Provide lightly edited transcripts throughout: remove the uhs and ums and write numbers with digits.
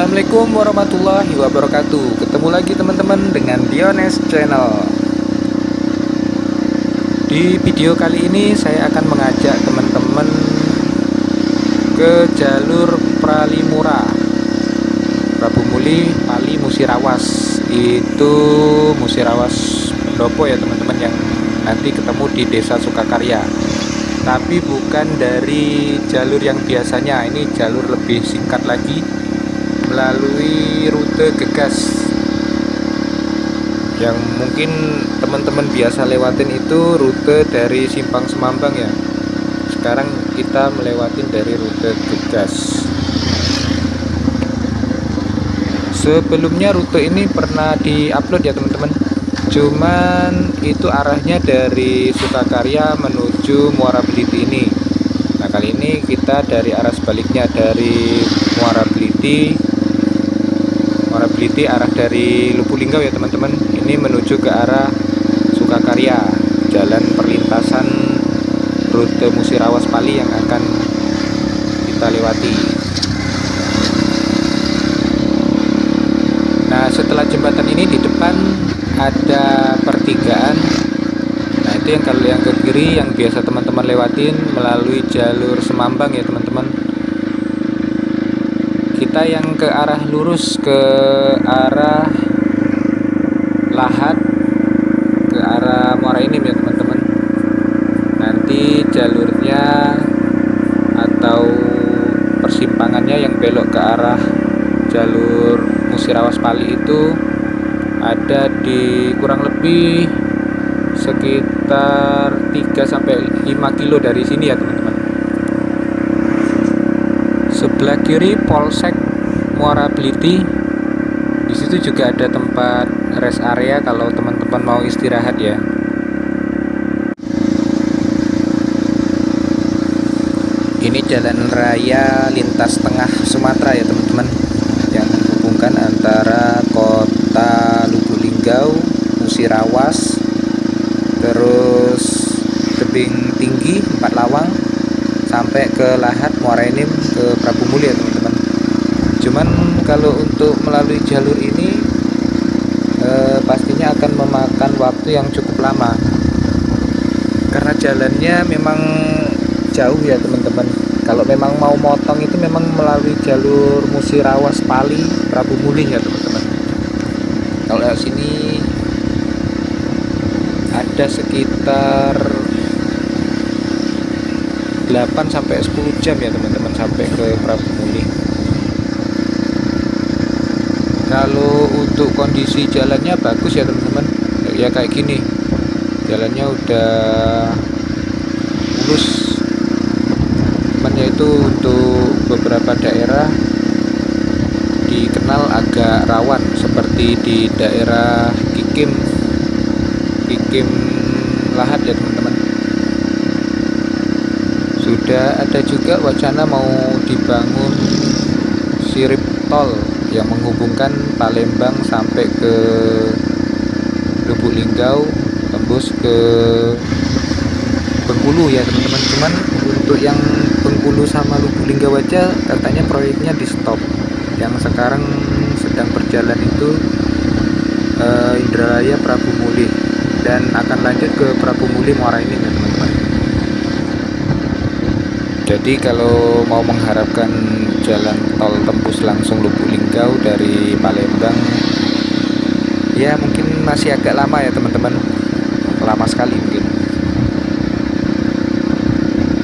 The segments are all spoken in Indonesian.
Assalamualaikum warahmatullahi wabarakatuh. Ketemu lagi teman-teman dengan Diones Channel. Di video kali ini saya akan mengajak teman-teman ke jalur Pralimura, Prabu Muli, Pali, Musirawas. Itu Musirawas Pendopo ya teman-teman, yang nanti ketemu di Desa Sukakarya. Tapi bukan dari jalur yang biasanya, ini jalur lebih singkat lagi, melalui rute Gegas. Yang mungkin teman-teman biasa lewatin itu rute dari Simpang Semambang ya. Sekarang kita melewatin dari rute Gegas. Sebelumnya rute ini pernah diupload ya teman-teman, cuman itu arahnya dari Sukakarya menuju Muara Beliti ini. Nah kali ini kita dari arah sebaliknya, dari Muara Beliti arah dari Lubuk Linggau ya teman-teman, ini menuju ke arah Sukakarya, jalan perlintasan rute Musirawas Pali yang akan kita lewati. Nah setelah jembatan ini di depan ada pertigaan. Nah itu yang kalau yang ke kiri yang biasa teman-teman lewatin melalui jalur Semambang ya teman-teman. Kita yang ke arah lurus ke arah Lahat, ke arah Muara Enim ya teman-teman. Nanti jalurnya atau persimpangannya yang belok ke arah jalur Musirawas Pali itu ada di kurang lebih sekitar 3-5 kilo dari sini ya teman-teman. Sebelah kiri Polsek Muara Beliti. Di situ juga ada tempat rest area kalau teman-teman mau istirahat ya. Ini jalan raya lintas tengah Sumatera ya teman-teman, yang menghubungkan antara kota Lubuk Linggau, Musirawas, terus Tebing Tinggi, Empat Lawang, sampai ke Lahat, Muara Enim, ke Prabu Muli ya teman-teman. Cuman kalau untuk melalui jalur ini pastinya akan memakan waktu yang cukup lama, karena jalannya memang jauh ya teman-teman. Kalau memang mau motong itu memang melalui jalur Musirawas Pali, Prabu Muli ya teman-teman. Kalau sini ada sekitar 8-10 jam ya teman-teman sampai ke Prabu Muli. Kalau untuk kondisi jalannya bagus ya teman-teman, ya kayak gini jalannya udah mulus. Cuman yaitu untuk beberapa daerah dikenal agak rawan, seperti di daerah Kikim Lahat ya teman-teman. Sudah ada juga wacana mau dibangun sirip tol yang menghubungkan Palembang sampai ke Lubuk Linggau, tembus ke Bengkulu ya teman-teman. Cuman untuk yang Bengkulu sama Lubuk Linggau aja katanya proyeknya di stop. Yang sekarang sedang berjalan itu Indralaya Prabu Muli, dan akan lanjut ke Prabu Muli Muara Enim ya teman-teman. Jadi kalau mau mengharapkan jalan tol tembus langsung Lubuk Linggau dari Palembang, ya mungkin masih agak lama ya teman-teman, lama sekali mungkin.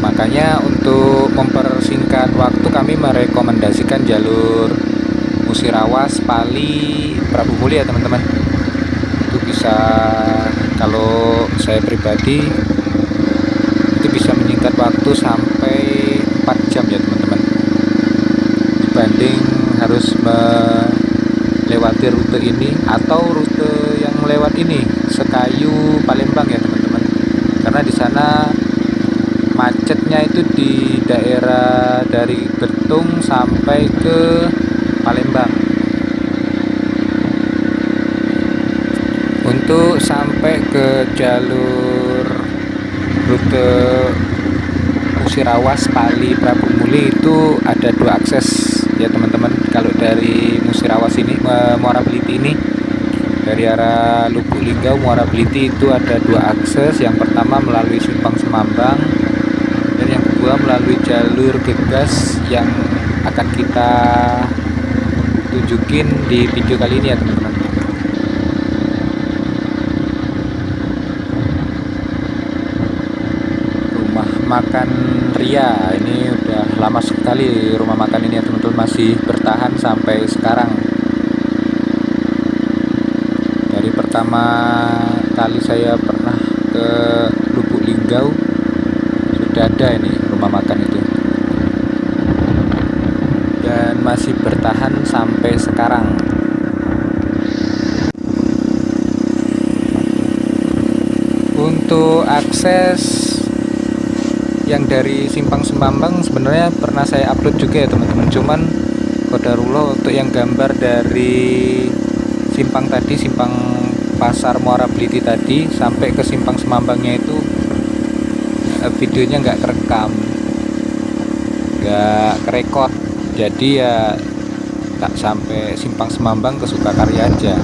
Makanya untuk mempersingkat waktu kami merekomendasikan jalur Musirawas Pali Prabu Muli ya teman-teman. Itu bisa, kalau saya pribadi itu bisa menyingkat waktu sampai 4 jam ya teman-teman, dibanding harus melewati rute ini atau rute yang melewat ini Sekayu Palembang ya teman-teman. Karena di sana macetnya itu di daerah dari Betung sampai ke Palembang. Untuk sampai ke jalur rute Musirawas Pali Prabu Muli itu ada 2 akses ya teman-teman. Kalau dari Musirawas ini, Muara Beliti ini, dari arah Lubuk Linggau Muara Beliti itu ada dua akses. Yang pertama melalui Simpang Semambang, dan yang kedua melalui jalur Gegas yang akan kita tunjukin di video kali ini ya teman-teman. Rumah makan Ria ini udah lama sekali rumah makan ini ya teman-teman, masih bertahan sampai sekarang. Dari pertama kali saya pernah ke Lubuk Linggau sudah ada ini rumah makan itu, dan masih bertahan sampai sekarang. Untuk akses yang dari Simpang Semambang sebenarnya pernah saya upload juga ya teman-teman, cuman qadarullah untuk yang gambar dari simpang tadi, simpang pasar Muara Beliti tadi sampai ke Simpang Semambangnya itu videonya nggak kerekam, nggak kerekod, jadi ya tak sampai Simpang Semambang ke Sukakarya aja.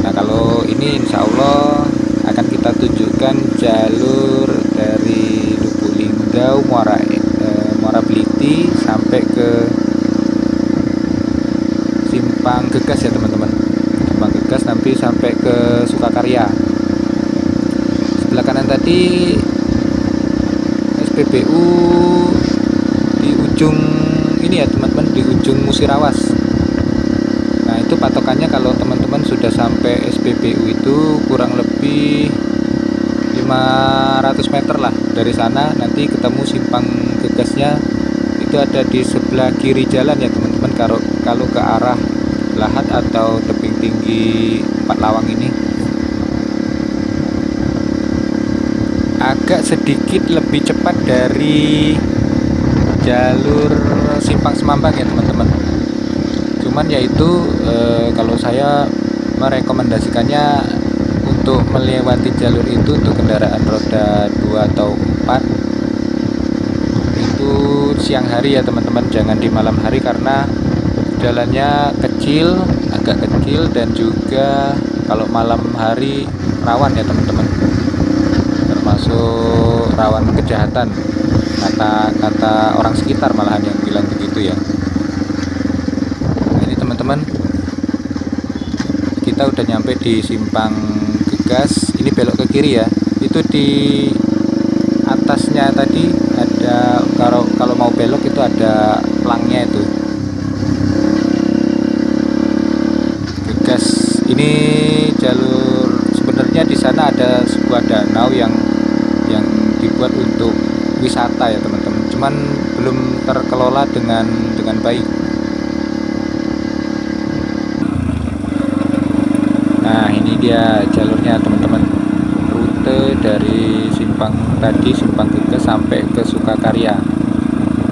Nah kalau ini insya Allah akan kita tunjukkan jalur dari Lubuk Linggau Muara Beliti sampai ke Simpang Gegas ya teman-teman. Simpang Gegas nanti sampai ke Sukakarya. Sebelah kanan tadi SPBU di ujung ini ya teman-teman, di ujung Musirawas. Nah itu patokannya kalau teman-teman sudah sampai SPBU itu kurang lebih 500 meter lah dari sana, nanti ketemu Simpang Gegasnya itu ada di sebelah kiri jalan ya teman-teman. Kalau ke arah Lahat atau tebing tinggi Empat Lawang ini agak sedikit lebih cepat dari jalur Simpang Semambang ya teman-teman. Cuman yaitu kalau saya merekomendasikannya untuk melewati jalur itu untuk kendaraan roda 2 atau 4 itu siang hari ya teman-teman, jangan di malam hari karena jalannya kecil, agak kecil, dan juga kalau malam hari rawan ya teman-teman, termasuk rawan kejahatan, kata orang sekitar malahan yang bilang begitu ya. Nah, ini teman-teman, kita udah nyampe di Simpang Gegas, ini belok ke kiri ya. Itu di atasnya tadi ada, kalau mau belok itu ada pelangnya itu. Gegas ini jalur, sebenarnya di sana ada sebuah danau yang dibuat untuk wisata ya teman-teman, cuman belum terkelola dengan baik. Nah ini dia jalurnya teman-teman, rute dari Simpang Gegas sampai ke Sukakarya.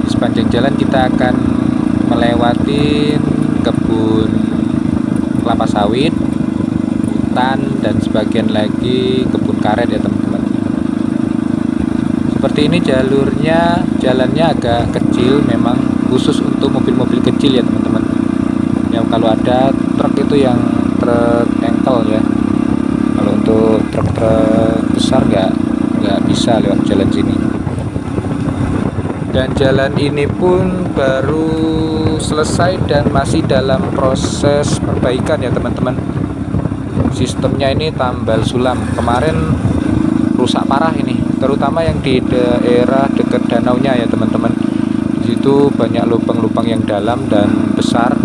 Di sepanjang jalan kita akan melewati kebun kelapa sawit, hutan, dan sebagian lagi kebun karet ya teman-teman. Seperti ini jalannya agak kecil memang, khusus untuk mobil-mobil kecil ya teman-teman. Ya kalau ada truk itu yang truk engkel ya, kalau untuk truk-truk besar nggak bisa lewat jalan sini. Dan jalan ini pun baru selesai dan masih dalam proses perbaikan ya teman-teman. Sistemnya ini tambal sulam, kemarin rusak parah ini, terutama yang di daerah dekat danaunya ya teman-teman. Di situ banyak lubang-lubang yang dalam dan besar.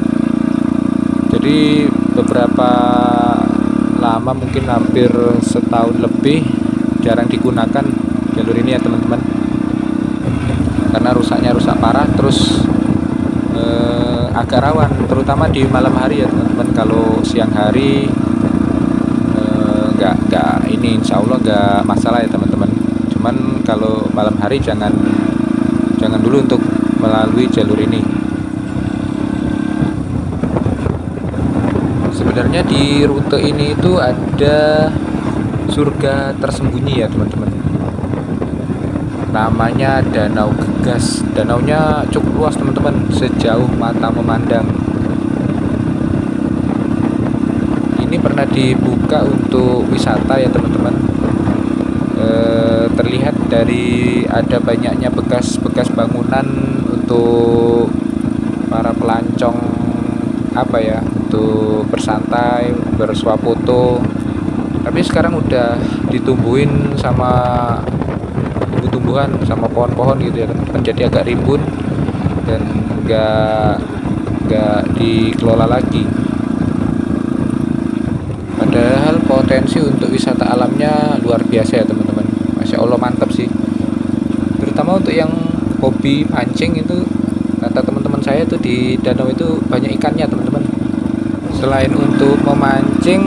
Jadi beberapa lama, mungkin hampir setahun lebih, jarang digunakan jalur ini ya teman-teman, karena rusak parah, terus agak rawan terutama di malam hari ya teman-teman. Kalau siang hari nggak ini, insya Allah nggak masalah ya teman-teman. Cuman kalau malam hari jangan dulu untuk melalui jalur ini. Sebenarnya di rute ini itu ada surga tersembunyi ya teman-teman. namanya Danau Gegas. Danaunya cukup luas teman-teman, sejauh mata memandang. Ini pernah dibuka untuk wisata ya teman-teman. Terlihat dari ada banyaknya bekas-bekas bangunan untuk para pelancong untuk bersantai, bersuah foto. Tapi sekarang udah ditumbuhin sama tumbuhan sama pohon-pohon gitu ya teman-teman, jadi agak rimbun dan nggak dikelola lagi. Padahal potensi untuk wisata alamnya luar biasa ya teman-teman, masya Allah mantap sih. Terutama untuk yang hobi pancing itu, kata teman-teman saya tuh di danau itu banyak ikannya teman-teman. Selain untuk memancing,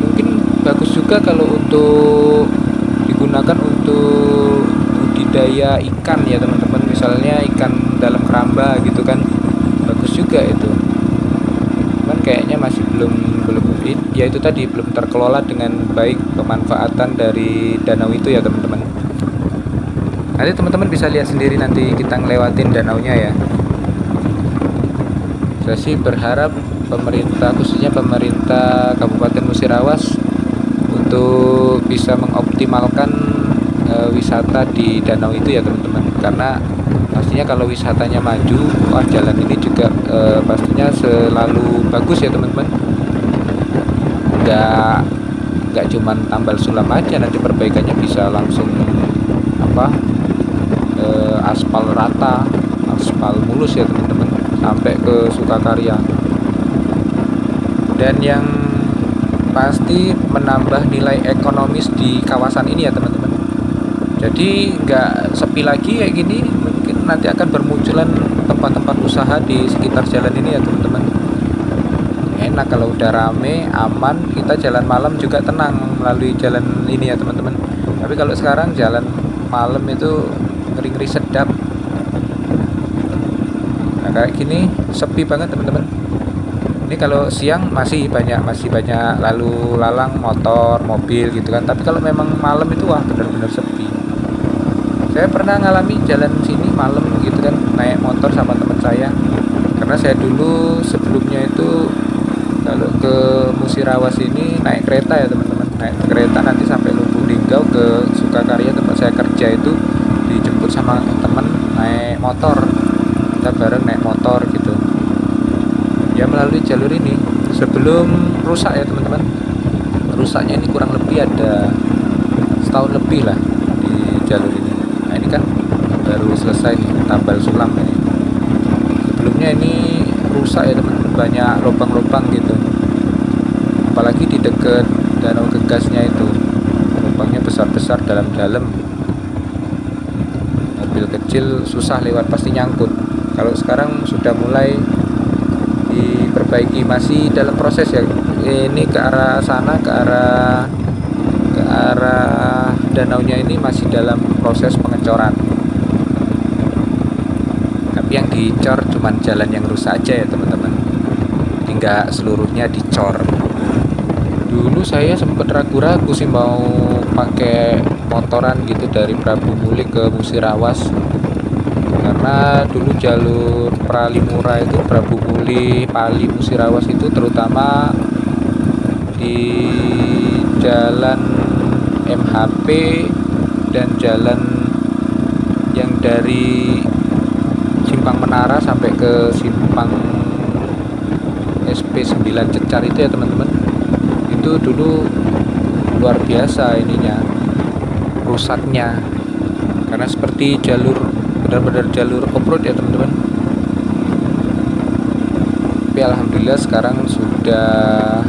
mungkin bagus juga kalau untuk digunakan untuk budidaya ikan ya teman-teman, misalnya ikan dalam keramba gitu kan, bagus juga itu. Cuman kayaknya masih belum ya itu tadi, belum terkelola dengan baik pemanfaatan dari danau itu ya teman-teman. Nanti teman-teman bisa lihat sendiri nanti kita ngelewatin danaunya ya. Saya sih berharap pemerintah, khususnya pemerintah Kabupaten Musirawas, untuk bisa mengoptimalkan wisata di danau itu ya teman-teman, karena pastinya kalau wisatanya maju, jalan ini juga pastinya selalu bagus ya teman-teman. Nggak cuman tambal sulam aja, nanti perbaikannya bisa langsung aspal rata, aspal mulus ya teman-teman, sampai ke Sukakarya. Dan yang pasti menambah nilai ekonomis di kawasan ini ya teman-teman. Jadi nggak sepi lagi kayak gini, mungkin nanti akan bermunculan tempat-tempat usaha di sekitar jalan ini ya teman-teman. Enak kalau udah rame, aman, kita jalan malam juga tenang melalui jalan ini ya teman-teman. Tapi kalau sekarang jalan malam itu ngeri-ngeri sedap. Nah kayak gini sepi banget teman-teman. Ini kalau siang masih banyak lalu lalang motor, mobil gitu kan. Tapi kalau memang malam itu benar-benar sepi. Saya pernah ngalami jalan sini malam gitu kan, naik motor sama teman saya. Karena saya dulu sebelumnya itu kalau ke Musirawas ini naik kereta ya teman-teman. Naik kereta nanti sampai Lubuk Linggau ke Sukakarya tempat saya kerja itu, dijemput sama teman naik motor. Kita bareng naik motor gitu. Ya melalui jalur ini sebelum rusak ya teman-teman. Rusaknya ini kurang lebih ada setahun lebih lah di jalur ini. Nah ini kan baru selesai nih tambal sulam ini. Sebelumnya ini rusak ya teman-teman, banyak lubang-lubang gitu. Apalagi di dekat Danau Gegasnya itu, lubangnya besar-besar dalam-dalam. Mobil kecil susah lewat, pasti nyangkut. Kalau sekarang sudah mulai diperbaiki, masih dalam proses ya. Ini ke arah sana, ke arah danaunya ini masih dalam proses pengecoran. Tapi yang dicor cuman jalan yang rusak aja ya teman-teman. Jadi nggak seluruhnya dicor. Dulu saya sempat ragu-ragu sih mau pakai motoran gitu dari Prabu Muli ke Musirawas. Karena dulu jalur Pralimura itu, Prabu Muli, Pali, Musirawas itu terutama di jalan MHP dan jalan yang dari Simpang Menara sampai ke Simpang SP 9 Cecar itu ya teman-teman. Itu dulu luar biasa ininya, rusaknya, karena seperti benar-benar jalur off-road ya teman-teman. Tapi alhamdulillah sekarang sudah,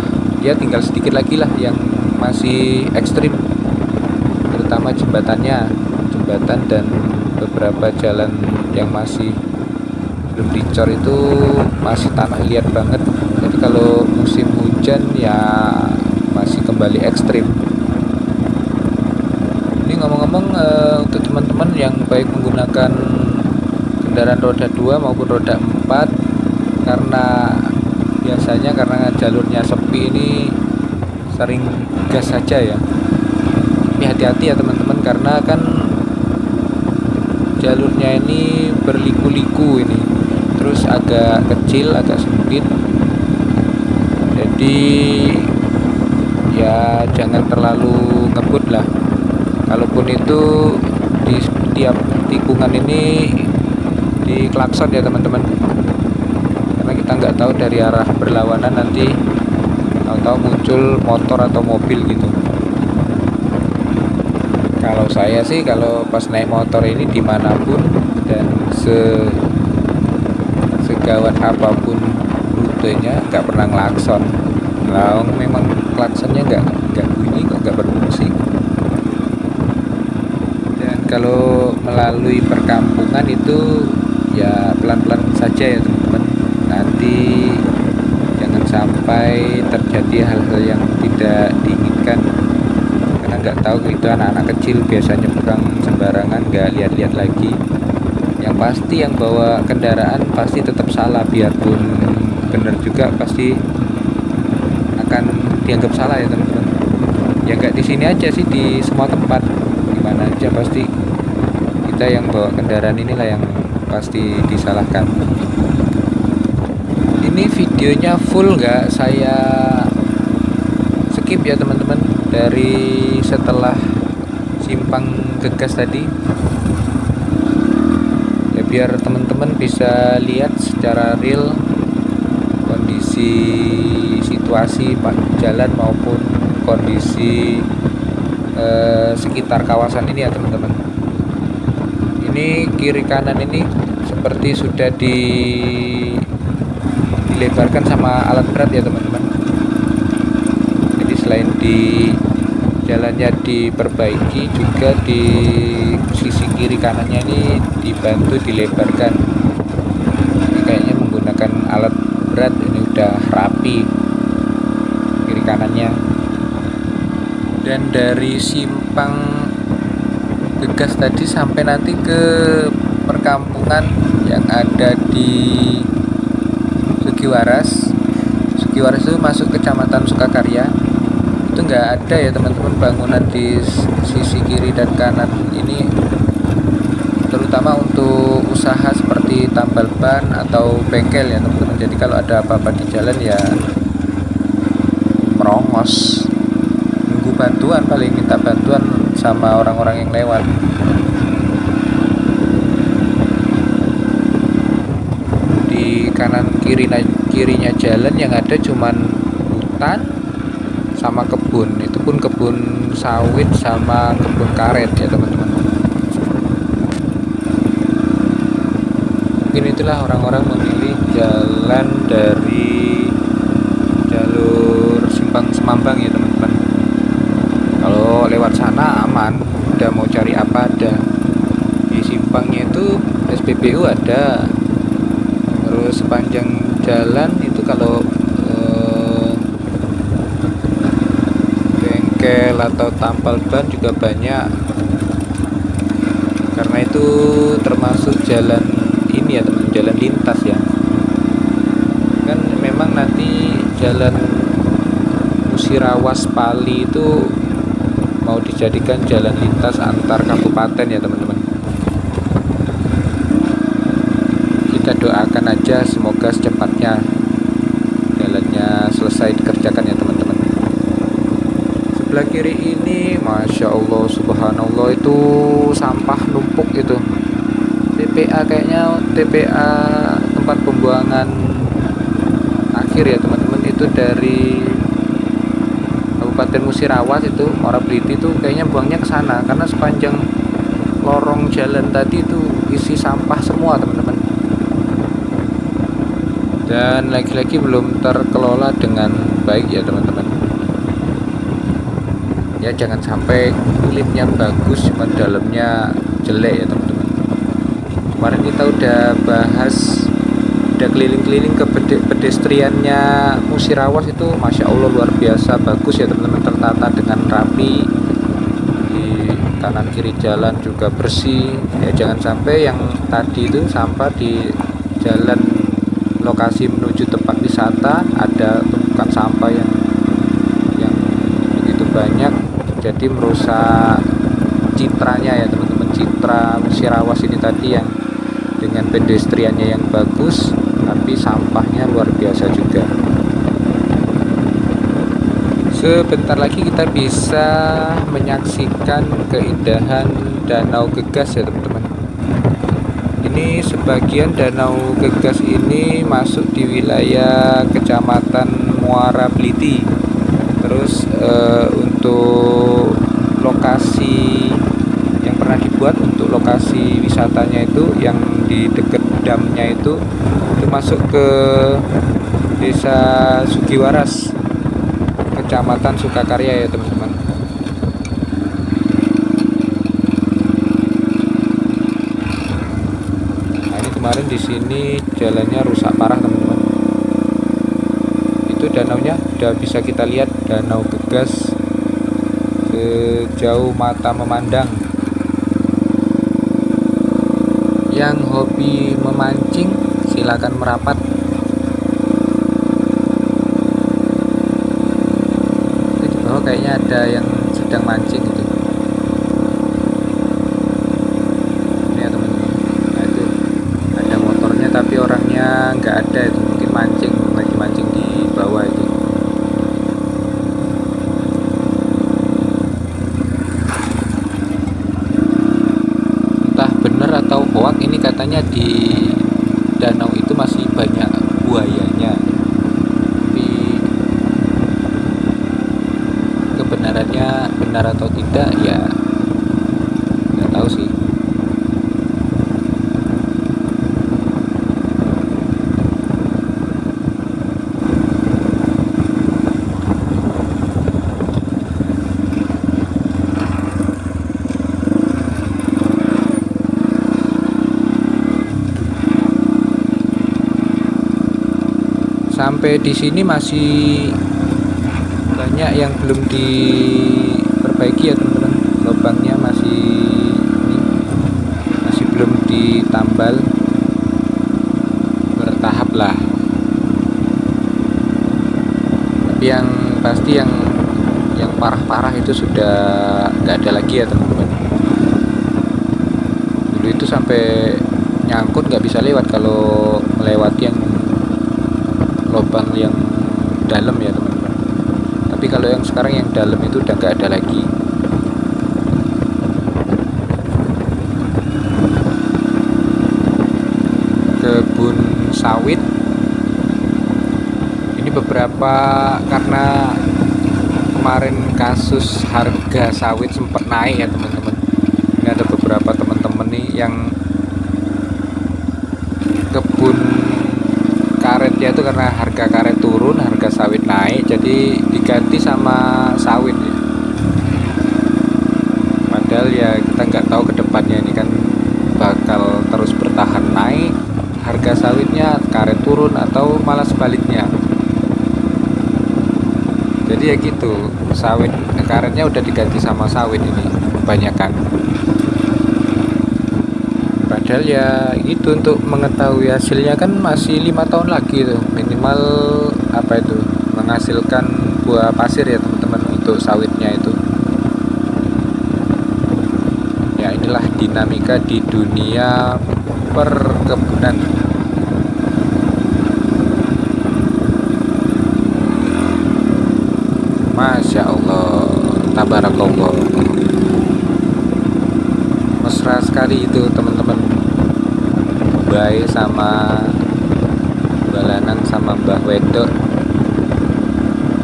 ya tinggal sedikit lagi lah yang masih ekstrim, terutama jembatan dan beberapa jalan yang masih belum dicor itu masih tanah liat banget. Jadi kalau musim hujan ya masih kembali ekstrim. Ini ngomong-ngomong, untuk teman-teman yang baik menggunakan kendaraan roda 2 maupun roda 4, karena biasanya karena jalurnya sepi ini sering gas saja ya. Tapi hati-hati ya teman-teman, karena kan jalurnya ini berliku-liku ini, terus agak kecil, agak sempit. Jadi ya jangan terlalu ngebut lah. Kalaupun itu di setiap tikungan ini di klakson ya teman-teman, karena kita nggak tahu dari arah berlawanan nanti tahu-tahu muncul motor atau mobil gitu. Kalau saya sih kalau pas naik motor ini dimanapun dan segawat apapun rutenya nggak pernah ngelakson. Lah memang klaksonnya nggak bunyi kok, nggak berfungsi. Dan kalau melalui perkampungan itu ya pelan-pelan saja ya teman-teman. Nanti jangan sampai terjadi hal-hal yang tidak diinginkan, karena nggak tahu itu anak-anak kecil biasanya pulang sembarangan, nggak lihat-lihat lagi. Yang pasti yang bawa kendaraan pasti tetap salah, biarpun benar juga pasti akan dianggap salah ya teman-teman. Ya nggak di sini aja sih, di semua tempat, dimana aja pasti kita yang bawa kendaraan inilah yang pasti disalahkan. Ini videonya full nggak saya skip ya teman-teman, dari setelah simpang Gegas tadi ya, biar teman-teman bisa lihat secara real kondisi situasi jalan maupun kondisi sekitar kawasan ini ya teman-teman. Ini kiri kanan ini seperti sudah dilebarkan sama alat berat ya teman-teman. Jadi selain di jalannya diperbaiki, juga di sisi kiri kanannya ini dibantu dilebarkan. Ini kayaknya menggunakan alat berat, ini udah rapi kiri kanannya. Dan dari simpang Gegas tadi sampai nanti ke perkampungan yang ada di Sugiwaras. Sugiwaras itu masuk kecamatan Sukakarya. Itu nggak ada ya teman-teman bangunan di sisi kiri dan kanan ini, terutama untuk usaha seperti tambal ban atau bengkel ya teman-teman. Jadi kalau ada apa-apa di jalan ya merongos, nunggu bantuan, paling minta bantuan sama orang-orang yang lewat. Di kanan kirinya jalan yang ada cuman hutan sama kebun, itu pun kebun sawit sama kebun karet ya teman-teman. Mungkin itulah orang-orang memilih jalan dari jalur simpang Semambang ya teman-teman. Kalau lewat sana aman, udah mau cari apa ada. Di simpangnya itu SPBU ada, terus sepanjang jalan itu kalau bengkel atau tambal ban juga banyak, karena itu termasuk jalan ini ya teman, jalan lintas ya. Kan memang nanti jalan Musirawas Pali itu mau dijadikan jalan lintas antar kabupaten ya teman-teman. Kita doakan aja semoga secepatnya jalannya selesai dikerjakan ya teman-teman. Sebelah kiri ini Masya Allah subhanallah itu sampah numpuk itu. TPA kayaknya, TPA tempat pembuangan akhir ya teman-teman, itu dari Kabupaten Musirawas itu, Muara Beliti itu kayaknya buangnya ke sana, karena sepanjang lorong jalan tadi itu isi sampah semua teman-teman. Dan lagi-lagi belum terkelola dengan baik ya teman-teman. Ya jangan sampai kulitnya bagus cuma dalamnya jelek ya teman-teman. Kemarin kita udah bahas, udah keliling-keliling ke pedestriannya Musirawas itu, Masya Allah luar biasa bagus ya teman-teman, tertata dengan rapi, di kanan kiri jalan juga bersih ya. Jangan sampai yang tadi itu sampah di jalan lokasi menuju tempat wisata ada tumpukan sampah yang begitu banyak, jadi merusak citranya ya teman-teman, citra Musirawas ini tadi yang dengan pedestriannya yang bagus, tapi sampahnya luar biasa juga. Sebentar lagi kita bisa menyaksikan keindahan Danau Gegas ya teman-teman. Ini sebagian Danau Gegas ini masuk di wilayah Kecamatan Muara Bliti. Terus untuk lokasi yang pernah dibuat untuk lokasi wisatanya itu yang di dekat damnya itu masuk ke Desa Sugiwaras, Kecamatan Sukakarya ya teman-teman. Nah ini kemarin di sini jalannya rusak parah teman-teman. Itu danaunya udah bisa kita lihat, Danau Gegas sejauh mata memandang. Yang hobi memancing silakan merapat. Oh kayaknya ada yang sedang mancing gitu. Ini ya teman-teman. Nah itu ada motornya tapi orangnya nggak ada, itu mungkin mancing, lagi mancing di bawah itu. Entah bener atau hoak, ini katanya di danau itu masih banyak buayanya. Kebenarannya benar atau tidak ya nggak tahu sih. Sampai di sini masih banyak yang belum diperbaiki ya teman-teman. Lubangnya masih belum ditambal, bertahap lah. Tapi yang pasti yang parah-parah itu sudah nggak ada lagi ya teman-teman. Dulu itu sampai nyangkut, nggak bisa lewat kalau melewati yang lubang yang dalam ya teman-teman. Tapi kalau yang sekarang yang dalam itu udah nggak ada lagi. Kebun sawit ini beberapa, karena kemarin kasus harga sawit sempat naik ya teman-teman. Ini ada beberapa teman-teman nih yang kebun karetnya itu karena harga karet turun, harga sawit naik, jadi diganti sama sawit ya. Padahal ya kita nggak tahu ke depannya ini kan bakal terus bertahan naik harga sawitnya, karet turun, atau malah sebaliknya. Jadi ya gitu, sawit karetnya udah diganti sama sawit ini kebanyakan. Padahal ya gitu, untuk mengetahui hasilnya kan masih 5 tahun lagi tuh minimal apa itu menghasilkan buah pasir ya teman-teman untuk sawitnya itu. Ya inilah dinamika di dunia perkebunan. Masya Allah, tabarakallah. Mesra sekali itu teman-teman. Bae sama Balanang sama Mbah Wedok,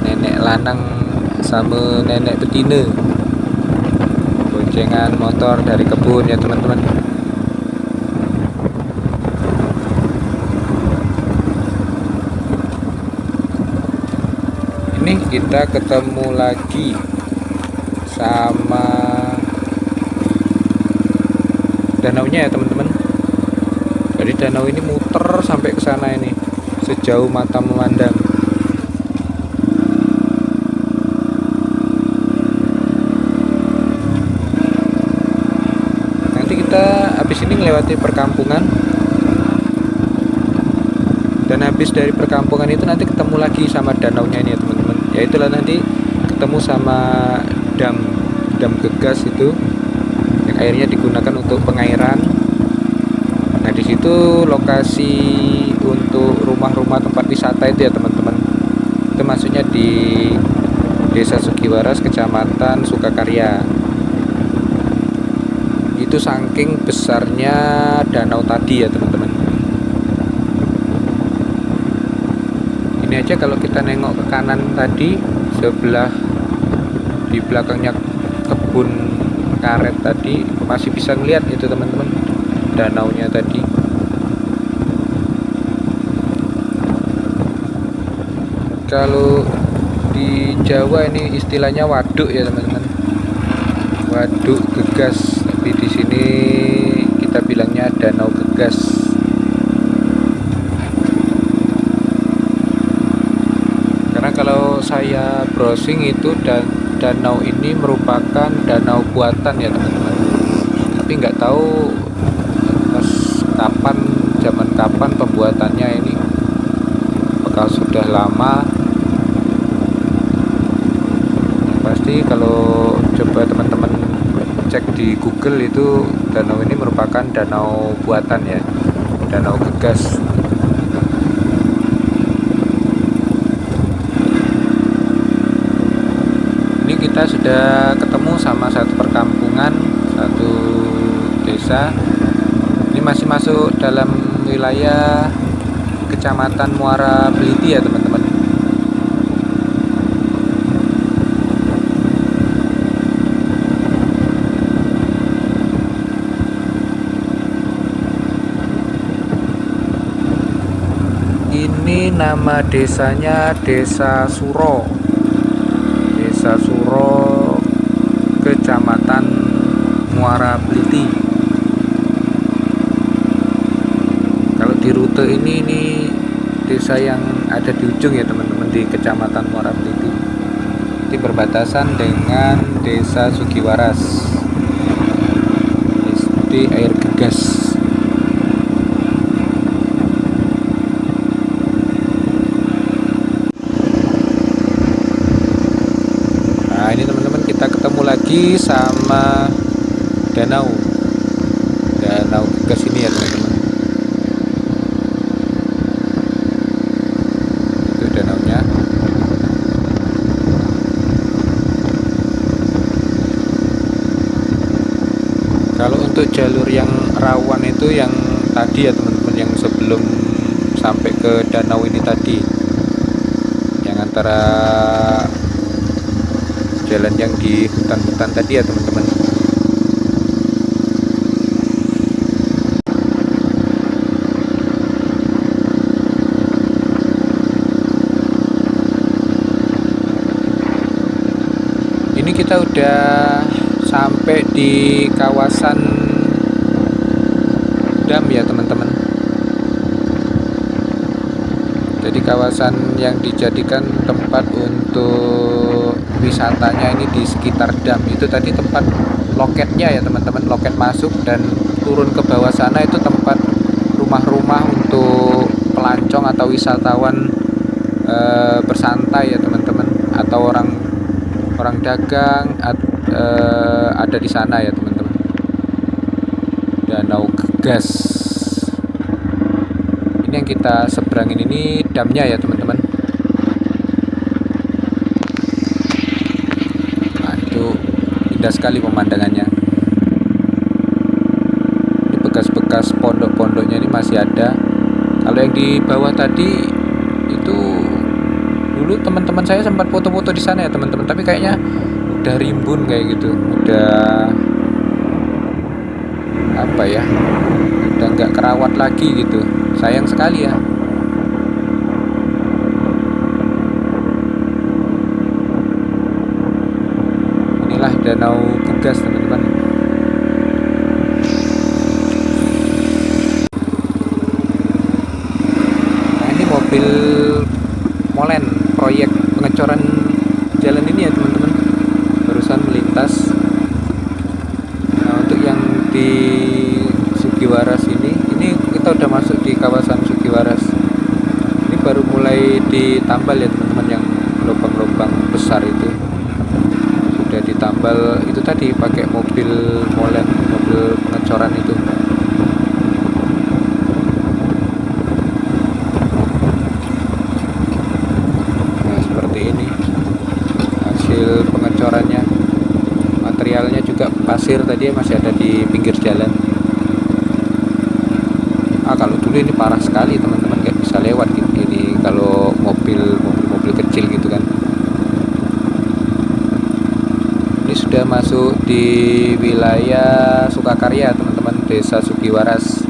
nenek lanang sama nenek betina, boncengan motor dari kebun ya teman-teman. Ini kita ketemu lagi sama danaunya ya teman-teman. Jadi danau ini muter sampai ke sana ini sejauh mata memandang. Nanti kita habis ini melewati perkampungan, dan habis dari perkampungan itu nanti ketemu lagi sama danaunya ini ya teman-teman. Ya itulah nanti ketemu sama dam Gegas itu. yang airnya digunakan untuk pengairan. Nah, di situ lokasi untuk rumah-rumah tempat wisata itu ya teman-teman. Itu maksudnya di Desa Sugiwaras, Kecamatan Sukakarya. Itu saking besarnya danau tadi ya teman-teman. Ini aja kalau kita nengok ke kanan tadi, sebelah di belakangnya kebun karet tadi, masih bisa ngeliat itu teman-teman, danaunya tadi. Kalau di Jawa ini istilahnya waduk ya teman-teman, waduk gegas, tapi di sini kita bilangnya danau gegas. Karena kalau saya browsing itu danau ini merupakan danau buatan ya teman-teman, tapi nggak tahu pas zaman kapan pembuatannya ini, apakah sudah lama. Pasti kalau coba teman-teman cek di Google itu danau ini merupakan danau buatan ya, danau gegas. Ini kita sudah ketemu sama satu perkampungan, satu desa. Ini masih masuk dalam wilayah Kecamatan Muara Beliti ya teman-teman. Ini nama desanya Desa Suro. Desa Suro, Kecamatan Muara Beliti. Kalau di rute ini desa yang ada di ujung ya teman-teman, di Kecamatan Muara Beliti. Ini berbatasan dengan Desa Sugiwaras, SD Air Gegas. Nah, ini teman-teman, kita ketemu lagi sama danau gegas ini ya teman-teman. Itu danaunya. Kalau untuk jalur yang rawan itu yang tadi ya teman-teman, yang sebelum sampai ke danau ini tadi, yang antara jalan yang di hutan-hutan tadi ya teman-teman. Ini kita udah sampai di kawasan dam ya teman-teman. Jadi kawasan yang dijadikan tempat untuk wisatanya ini di sekitar dam itu tadi, tempat loketnya ya teman-teman, loket masuk dan turun ke bawah sana itu tempat rumah-rumah untuk pelancong atau wisatawan bersantai ya teman-teman, atau orang dagang ada di sana ya teman-teman. Danau Gegas ini yang kita seberangin, ini damnya ya teman-teman. Nah, itu indah sekali pemandangannya. Ini bekas-bekas pondok-pondoknya ini masih ada. Kalau yang di bawah tadi itu dulu teman-teman saya sempat foto-foto di sana ya teman-teman, tapi kayaknya udah rimbun kayak gitu, udah apa ya, udah nggak kerawat lagi gitu, sayang sekali ya. Inilah Danau Gegas teman-teman. Nah, ini mobil molen proyek pengecoran jalan ini ya teman-teman, barusan melintas. Nah, untuk yang di Sugiwaras ini kita udah masuk di kawasan Sugiwaras. Ini baru mulai ditambal ya teman-teman, yang lubang-lubang besar itu sudah ditambal itu tadi pakai mobil molen, mobil pengecoran itu. Nah seperti ini hasil pengecorannya. Materialnya juga pasir tadi masih ada di pinggir jalan. Kalau dulu ini parah sekali teman-teman, nggak bisa lewat gitu ini kalau mobil kecil gitu kan. Ini sudah masuk di wilayah Sukakarya teman-teman, Desa Sugiwaras.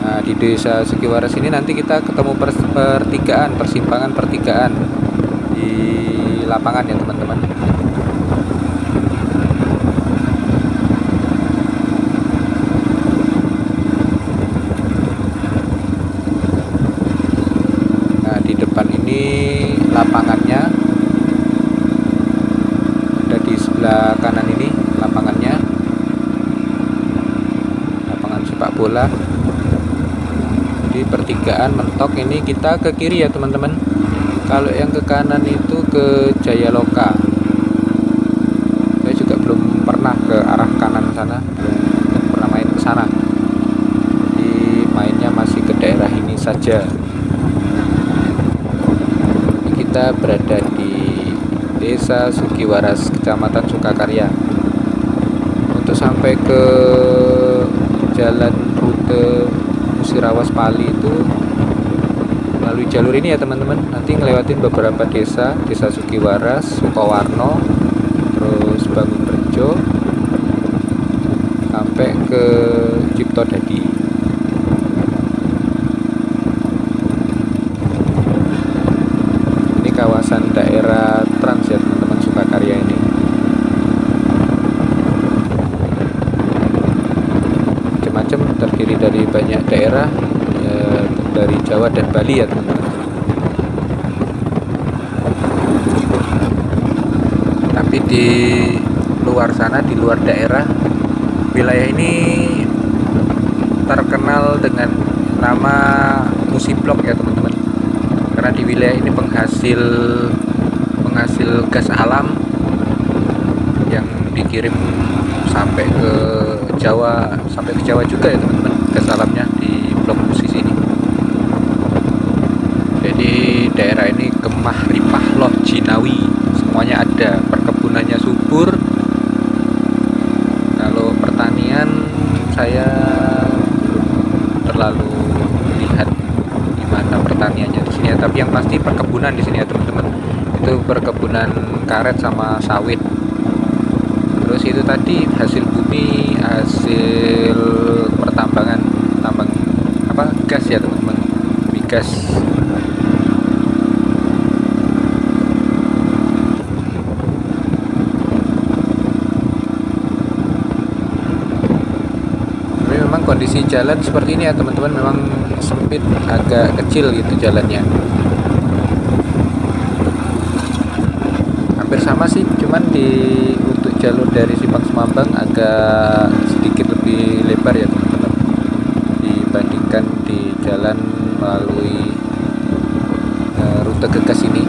Nah di Desa Sugiwaras ini nanti kita ketemu persimpangan pertigaan di lapangan ya teman-teman. Ini lapangannya ada di sebelah kanan, ini lapangannya, lapangan sepak bola. Di pertigaan mentok ini kita ke kiri ya teman-teman. Kalau yang ke kanan itu ke Jayaloka. Saya juga belum pernah ke arah kanan sana, belum pernah main ke sana. Jadi mainnya masih ke daerah ini saja. Kita berada di Desa Sugiwaras, Kecamatan Sukakarya. Untuk sampai ke jalan rute Musirawas Pali itu melalui jalur ini ya teman-teman. Nanti ngelewatin beberapa desa, Desa Sugiwaras, Sukowarno, terus Bangunrejo, sampai ke Ciptodadi. Kawasan daerah Trans ya teman-teman, Sukakarya ini. Macam-macam, terdiri dari banyak daerah ya, dari Jawa dan Bali ya teman-teman. Tapi di luar sana, di luar daerah, wilayah ini terkenal dengan nama Musiblok ya teman-teman. Karena di wilayah ini penghasil gas alam yang dikirim sampai ke Jawa juga ya teman-teman, gas alamnya di Blok Musi sini. Jadi daerah ini Kemah, Ripah, Loh, Jinawi, semuanya ada, perkebunannya subur. Kalau pertanian saya belum terlalu lihat gimana pertaniannya di sini ya, tapi yang pasti perkebunan di sini ya teman-teman. Itu perkebunan karet sama sawit. Terus itu tadi hasil bumi, hasil pertambangan, tambang gas ya teman-teman, migas. Tapi memang kondisi jalan seperti ini ya teman-teman, memang sempit, agak kecil gitu jalannya. Hampir sama sih, cuman untuk jalur dari Simpang Semambang agak sedikit lebih lebar ya teman-teman, dibandingkan di jalan melalui rute Gegas ini.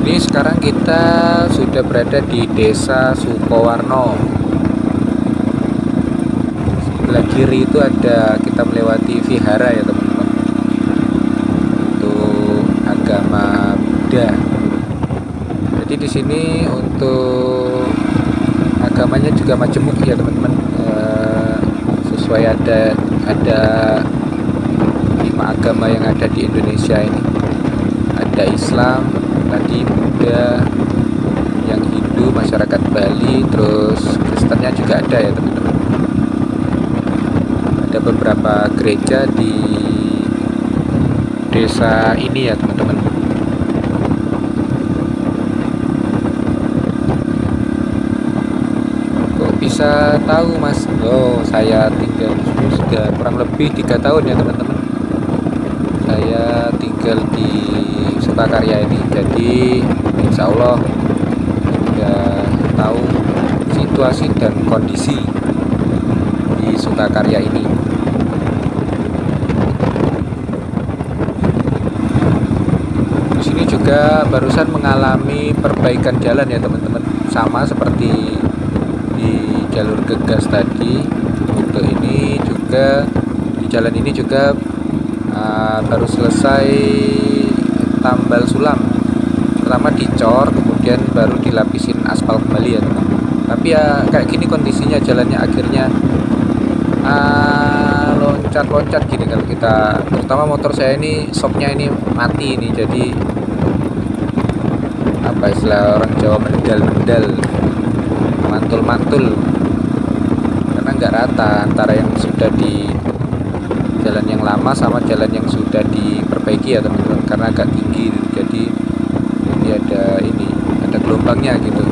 Ini sekarang kita sudah berada di Desa Sukowarno. Sebelah kiri itu ada, kita melewati vihara ya teman-teman, untuk agama Buddha. Jadi di sini untuk agamanya juga majemuk ya teman-teman, sesuai ada 5 agama yang ada di Indonesia ini. Ada Islam, tadi Buddha, yang Hindu, masyarakat Bali, terus Kristennya juga ada ya teman-teman. Ada beberapa gereja di desa ini ya teman-teman. Kok bisa tahu mas? Oh, saya tinggal di sini sudah kurang lebih 3 tahun ya teman-teman. Saya tinggal di Sukakarya ini, jadi insya Allah sudah tahu situasi dan kondisi di Sukakarya ini. juga barusan mengalami perbaikan jalan ya teman-teman, sama seperti di jalur Gegas tadi. Untuk ini juga di jalan ini juga baru selesai tambal sulam. Pertama dicor, kemudian baru dilapisin aspal kembali ya teman-teman. Tapi ya kayak gini kondisinya, jalannya akhirnya loncat-loncat gini kalau kita, terutama motor saya ini shocknya ini mati ini, jadi apa istilah orang Jawa, mendal-mendal, mantul-mantul, karena nggak rata antara yang sudah di jalan yang lama sama jalan yang sudah diperbaiki ya teman-teman, karena agak tinggi jadi ada gelombangnya gitu.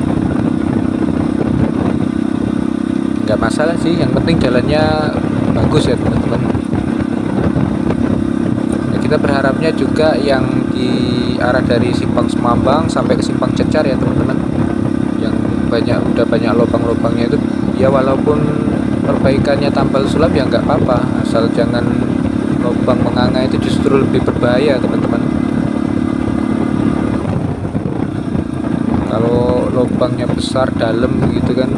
Nggak masalah sih, yang penting jalannya bagus ya teman-teman. Ya, kita berharapnya juga yang di arah dari Simpang Semambang sampai ke Simpang Cecar ya teman-teman, yang udah banyak lubang-lubangnya itu ya, walaupun perbaikannya tambal sulam ya nggak apa-apa, asal jangan lubang menganga, itu justru lebih berbahaya teman-teman. Kalau lubangnya besar dalam gitu kan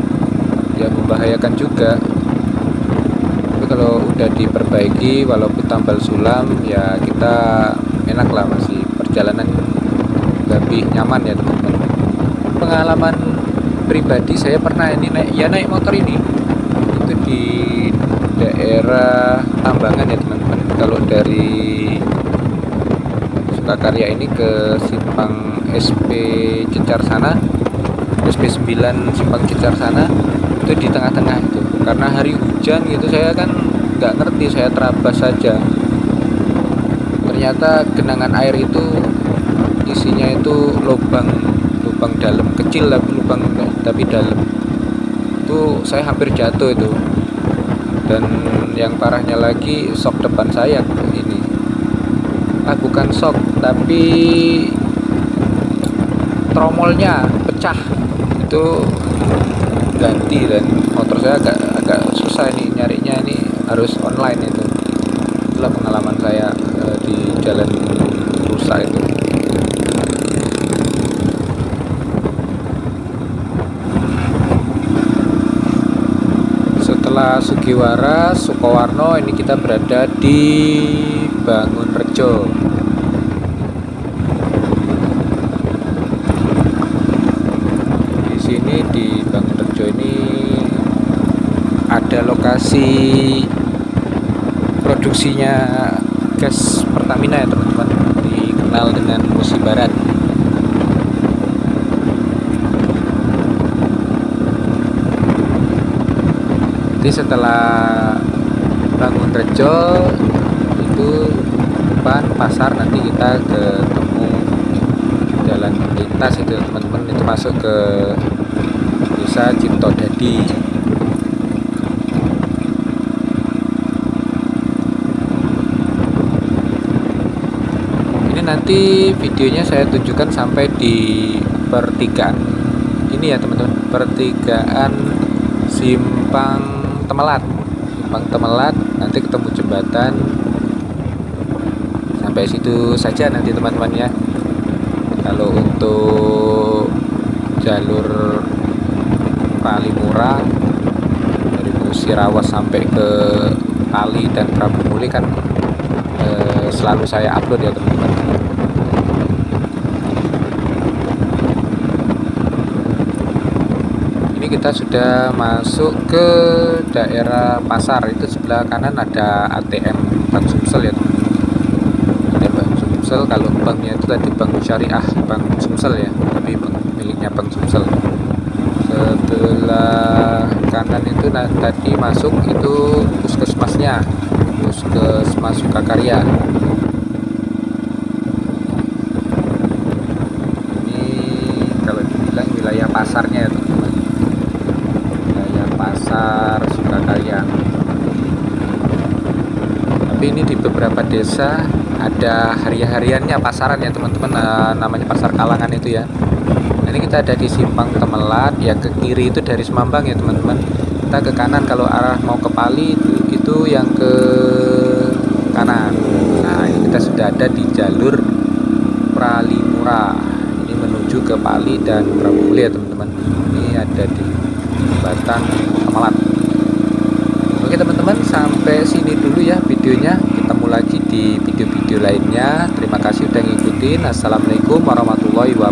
ya membahayakan juga. Tapi kalau udah diperbaiki walaupun tambal sulam ya kita enak lah, masih perjalanan lebih nyaman ya teman-teman. Pengalaman pribadi saya pernah ini naik motor ini itu di daerah Tambangan ya teman-teman. Kalau dari Sukakarya ini ke Simpang SP Cecar sana, SP 9 Simpang Cecar sana, itu di tengah-tengah itu, karena hari hujan gitu, saya kan nggak ngerti, saya terabas saja. Ternyata genangan air itu isinya itu lubang dalam, kecil tapi dalam. Itu saya hampir jatuh itu. Dan yang parahnya lagi, sok depan saya ini, bukan sok tapi tromolnya pecah, itu ganti, dan motor saya agak susah ini nyarinya, ini harus online itu. Itulah pengalaman saya di jalan rusak itu. Setelah Sugiwara, Sukowarno, ini kita berada di Bangunrejo. Di sini di Bangunrejo ini ada lokasi produksinya gas Pertamina ya teman-teman, dikenal dengan Musi Barat. Jadi setelah Bangunrejo itu depan pasar, nanti kita ketemu jalan lintas itu teman-teman, itu masuk ke desa Ciptodadi. Ini nanti videonya saya tunjukkan sampai di pertigaan ini ya teman-teman, pertigaan Simpang Temelat, nanti ketemu jembatan, sampai situ saja nanti teman-teman ya. Kalau untuk jalur Pralimura dari Musirawas sampai ke Pali dan Prabu Muli kan selalu saya upload ya teman-teman. Kita sudah masuk ke daerah pasar, itu sebelah kanan ada ATM Bank Sumsel ya teman-teman. Ada Bank Sumsel, kalau banknya itu tadi Bank Syariah Bank Sumsel ya, tapi bank miliknya Bank Sumsel. Sebelah kanan itu tadi masuk itu puskesmasnya, Puskesmas Sukakarya. Ini kalau dibilang wilayah pasarnya ya teman-teman, Pasar Sukakarya. Tapi ini di beberapa desa ada hariannya pasaran ya teman-teman, namanya Pasar Kalangan itu ya. Ini kita ada di Simpang Temelat ya, ke kiri itu dari Semambang ya teman-teman. Kita ke kanan kalau arah mau ke Pali itu yang ke kanan. Nah, ini kita sudah ada di jalur Pralimura. Pralimura. Ini menuju ke Pali dan Prabumuli ya teman-teman. Ini ada di jembatan Kemalat. Oke teman-teman, sampai sini dulu ya videonya. Ketemu lagi di video-video lainnya. Terima kasih udah ngikutin. Assalamualaikum warahmatullahi wabarakatuh.